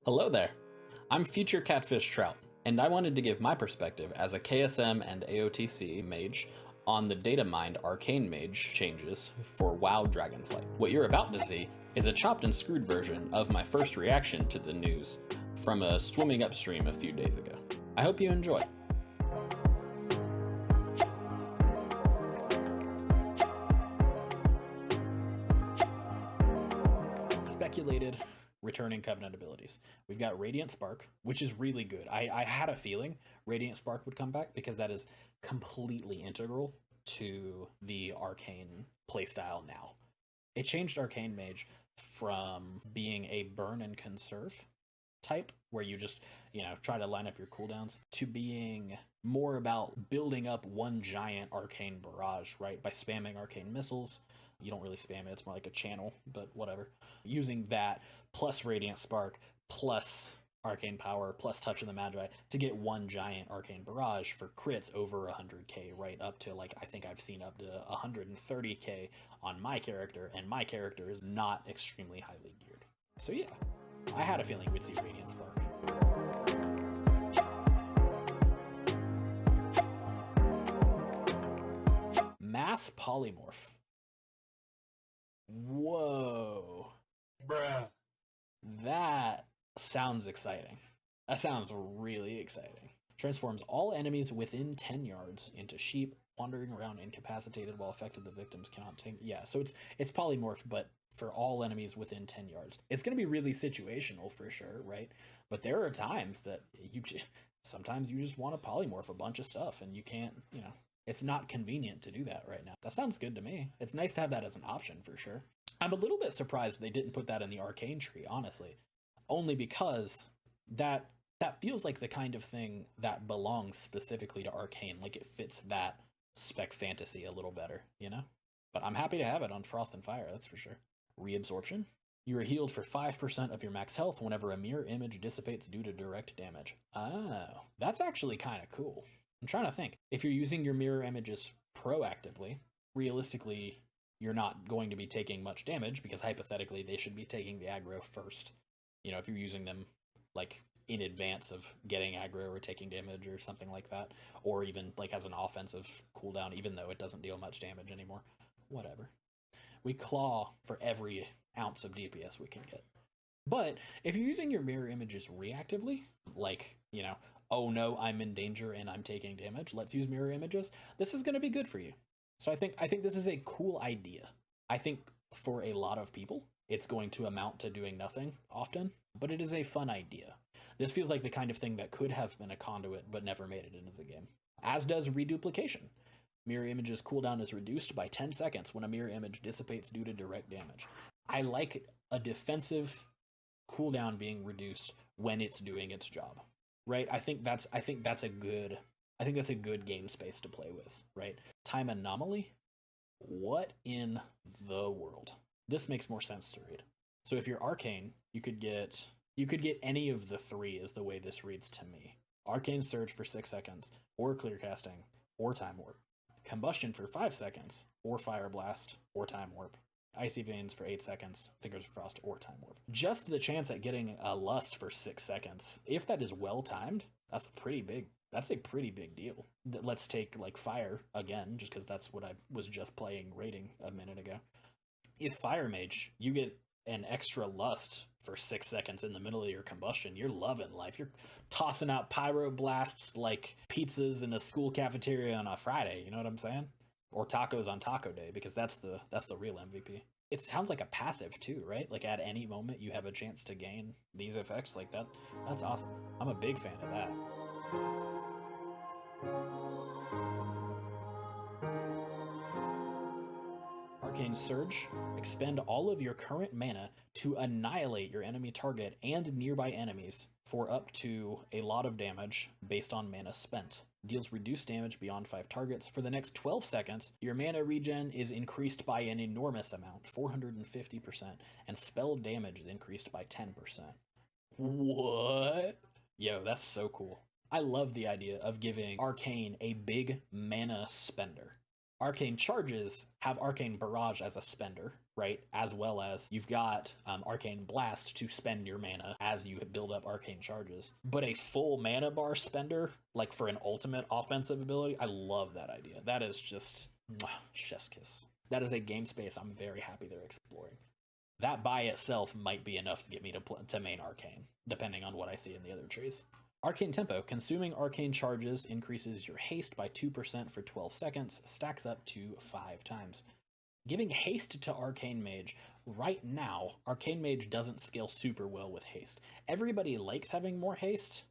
Hello there. I'm future CatfishTrout, and I wanted to give my perspective as a KSM and AOTC mage on the datamine Arcane Mage changes for WoW Dragonflight. What you're about to see is a chopped and screwed version of my first reaction to the news from a swimming upstream a few days ago. I hope you enjoy. Speculated returning Covenant abilities. We've got Radiant Spark, which is really good. I had a feeling Radiant Spark would come back because that is completely integral to the Arcane playstyle now. It changed Arcane Mage from being a burn and conserve type, where you just, try to line up your cooldowns, to being more about building up one giant arcane barrage, right? By spamming arcane missiles. You don't really spam it, it's more like a channel, but whatever. Using that, plus Radiant Spark, plus Arcane Power, plus Touch of the Magi, to get one giant Arcane Barrage for crits over 100k, right up to, I think I've seen up to 130k on my character, and my character is not extremely highly geared. So yeah, I had a feeling we'd see Radiant Spark. Mass Polymorph. Whoa. Bruh. That sounds exciting. That sounds really exciting. Transforms all enemies within 10 yards into sheep, wandering around incapacitated while affected. The victims cannot take... Yeah, so it's polymorph, but for all enemies within 10 yards. It's going to be really situational for sure, right? But there are times that sometimes you just want to polymorph a bunch of stuff, and you can't, it's not convenient to do that right now. That sounds good to me. It's nice to have that as an option for sure. I'm a little bit surprised they didn't put that in the Arcane tree, honestly. Only because that feels like the kind of thing that belongs specifically to Arcane. Like, it fits that spec fantasy a little better, But I'm happy to have it on Frost and Fire, that's for sure. Reabsorption. You are healed for 5% of your max health whenever a mirror image dissipates due to direct damage. Oh, that's actually kind of cool. I'm trying to think. If you're using your mirror images proactively, realistically, you're not going to be taking much damage, because hypothetically they should be taking the aggro first. If you're using them in advance of getting aggro or taking damage or something like that, or even as an offensive cooldown, even though it doesn't deal much damage anymore. Whatever. We claw for every ounce of DPS we can get. But if you're using your mirror images reactively, oh no, I'm in danger and I'm taking damage, let's use mirror images, this is going to be good for you. So I think this is a cool idea. I think for a lot of people, it's going to amount to doing nothing often, but it is a fun idea. This feels like the kind of thing that could have been a conduit but never made it into the game. As does reduplication. Mirror images cooldown is reduced by 10 seconds when a mirror image dissipates due to direct damage. I like a defensive cooldown being reduced when it's doing its job, right? I think that's a good game space to play with, right? Time anomaly? What in the world? This makes more sense to read. So if you're Arcane, you could get any of the three, is the way this reads to me. Arcane Surge for 6 seconds, or Clear Casting, or Time Warp. Combustion for 5 seconds, or Fire Blast, or Time Warp. Icy Veins for 8 seconds, Fingers of Frost, or Time Warp. Just the chance at getting a Lust for 6 seconds, if that is well timed, that's a pretty big deal. Let's take Fire again, just because that's what I was just playing rating a minute ago. If Fire Mage, you get an extra Lust for 6 seconds in the middle of your combustion, you're loving life. You're tossing out pyro blasts like pizzas in a school cafeteria on a Friday, you know what I'm saying? Or tacos on Taco Day, because that's the real MVP. It sounds like a passive too, right? At any moment you have a chance to gain these effects like that. That's awesome. I'm a big fan of that. Arcane Surge. Expend all of your current mana to annihilate your enemy target and nearby enemies for up to a lot of damage based on mana spent. Deals reduced damage beyond 5 targets. For the next 12 seconds, your mana regen is increased by an enormous amount, 450%, and spell damage is increased by 10%. What? Yo, that's so cool. I love the idea of giving Arcane a big mana spender. Arcane charges have Arcane Barrage as a spender, right? As well as you've got Arcane Blast to spend your mana as you build up Arcane Charges. But a full mana bar spender, like for an ultimate offensive ability, I love that idea. That is just chef's kiss. That is a game space I'm very happy they're exploring. That by itself might be enough to get me to main Arcane, depending on what I see in the other trees. Arcane Tempo. Consuming Arcane Charges increases your haste by 2% for 12 seconds, stacks up to 5 times. Giving haste to Arcane Mage. Right now, Arcane Mage doesn't scale super well with haste. Everybody likes having more haste,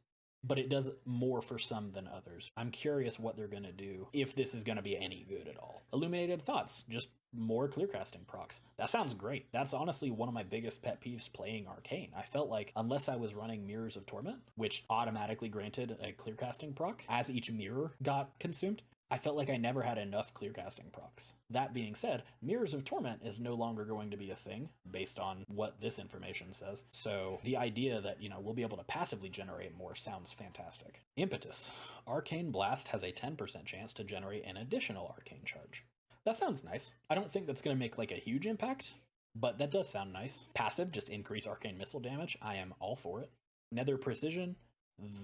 but it does more for some than others. I'm curious what they're going to do, if this is going to be any good at all. Illuminated Thoughts, just more clearcasting procs. That sounds great. That's honestly one of my biggest pet peeves playing Arcane. I felt like unless I was running Mirrors of Torment, which automatically granted a clearcasting proc as each mirror got consumed, I felt like I never had enough clearcasting procs. That being said, Mirrors of Torment is no longer going to be a thing based on what this information says. So the idea that, we'll be able to passively generate more sounds fantastic. Impetus. Arcane Blast has a 10% chance to generate an additional Arcane Charge. That sounds nice. I don't think that's going to make like a huge impact, but that does sound nice. Passive, just increase Arcane Missile damage. I am all for it. Nether Precision.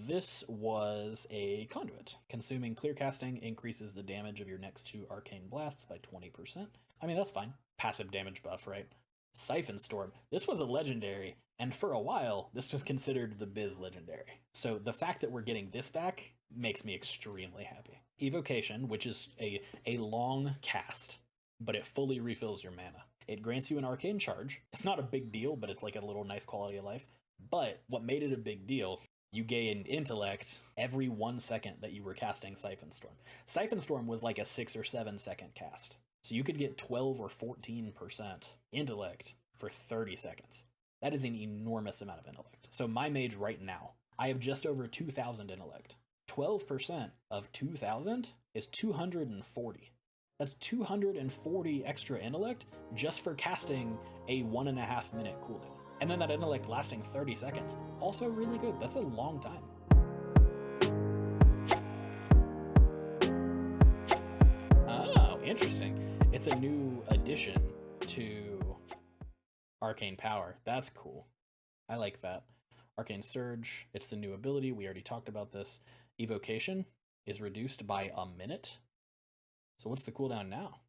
This was a conduit. Consuming clearcasting increases the damage of your next 2 Arcane Blasts by 20%. I mean, that's fine. Passive damage buff, right? Siphon Storm. This was a legendary, and for a while, this was considered the Biz legendary. So the fact that we're getting this back makes me extremely happy. Evocation, which is a long cast, but it fully refills your mana. It grants you an Arcane Charge. It's not a big deal, but it's like a little nice quality of life. But what made it a big deal, you gained intellect every 1 second that you were casting Siphon Storm. Siphon Storm was like a 6 or 7 second cast. So you could get 12 or 14% intellect for 30 seconds. That is an enormous amount of intellect. So my mage right now, I have just over 2,000 intellect. 12% of 2,000 is 240. That's 240 extra intellect just for casting a 1.5 minute cooldown. And then that intellect lasting 30 seconds. Also really good. That's a long time. Oh, interesting. It's a new addition to Arcane Power. That's cool. I like that. Arcane Surge. It's the new ability. We already talked about this. Evocation is reduced by a minute. So what's the cooldown now?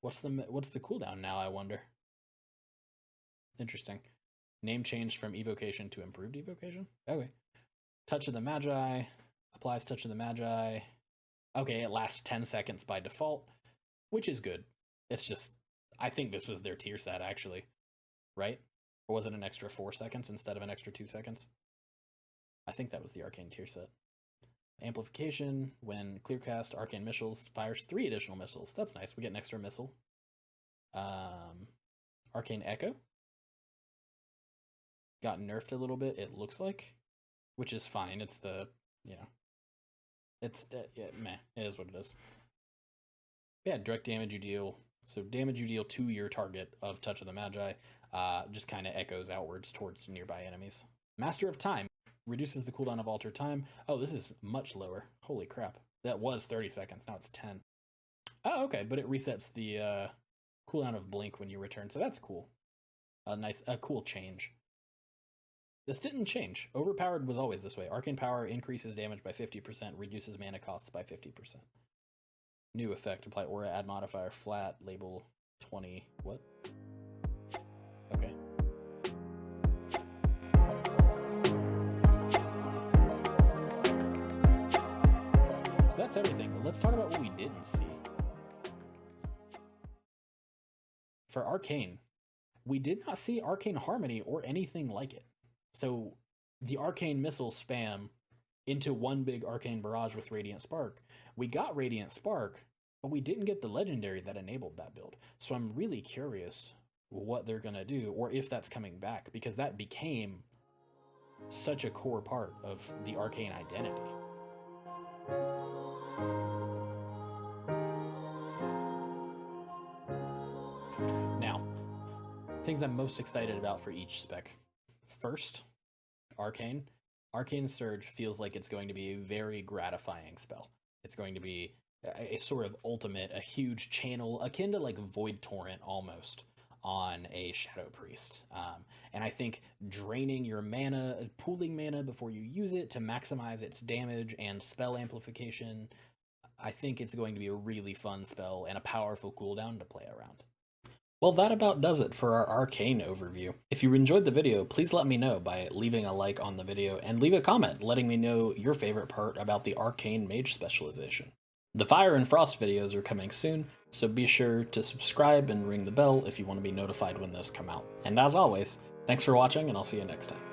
What's the cooldown now, I wonder? Interesting. Name changed from Evocation to Improved Evocation? Okay. Touch of the Magi. Applies Touch of the Magi. Okay, it lasts 10 seconds by default, which is good. It's just, I think this was their tier set, actually. Right? Or was it an extra 4 seconds instead of an extra 2 seconds? I think that was the Arcane tier set. Amplification. When clearcast, Arcane Missiles fires 3 additional missiles. That's nice. We get an extra missile. Arcane Echo got nerfed a little bit, it looks like, which is fine. It's the, meh, it is what it is. Yeah, direct damage you deal. So damage you deal to your target of Touch of the Magi just kind of echoes outwards towards nearby enemies. Master of Time reduces the cooldown of Alter Time. Oh, this is much lower. Holy crap. That was 30 seconds. Now it's 10. Oh, okay, but it resets the cooldown of Blink when you return, so that's cool. A cool change. This didn't change. Overpowered was always this way. Arcane Power increases damage by 50%, reduces mana costs by 50%. New effect. Apply aura, add modifier, flat, label 20. What? Okay. So that's everything. But let's talk about what we didn't see. For Arcane, we did not see Arcane Harmony or anything like it. So the Arcane Missile spam into one big Arcane Barrage with Radiant Spark. We got Radiant Spark, but we didn't get the legendary that enabled that build. So I'm really curious what they're going to do, or if that's coming back, because that became such a core part of the Arcane identity. Now, things I'm most excited about for each spec. First, Arcane. Arcane Surge feels like it's going to be a very gratifying spell. It's going to be a sort of ultimate, a huge channel akin to like Void Torrent almost on a Shadow Priest. And I think draining your mana, pooling mana before you use it to maximize its damage and spell amplification, I think it's going to be a really fun spell and a powerful cooldown to play around. Well, that about does it for our Arcane overview. If you enjoyed the video, please let me know by leaving a like on the video and leave a comment letting me know your favorite part about the Arcane Mage specialization. The Fire and Frost videos are coming soon, so be sure to subscribe and ring the bell if you want to be notified when those come out. And as always, thanks for watching, and I'll see you next time.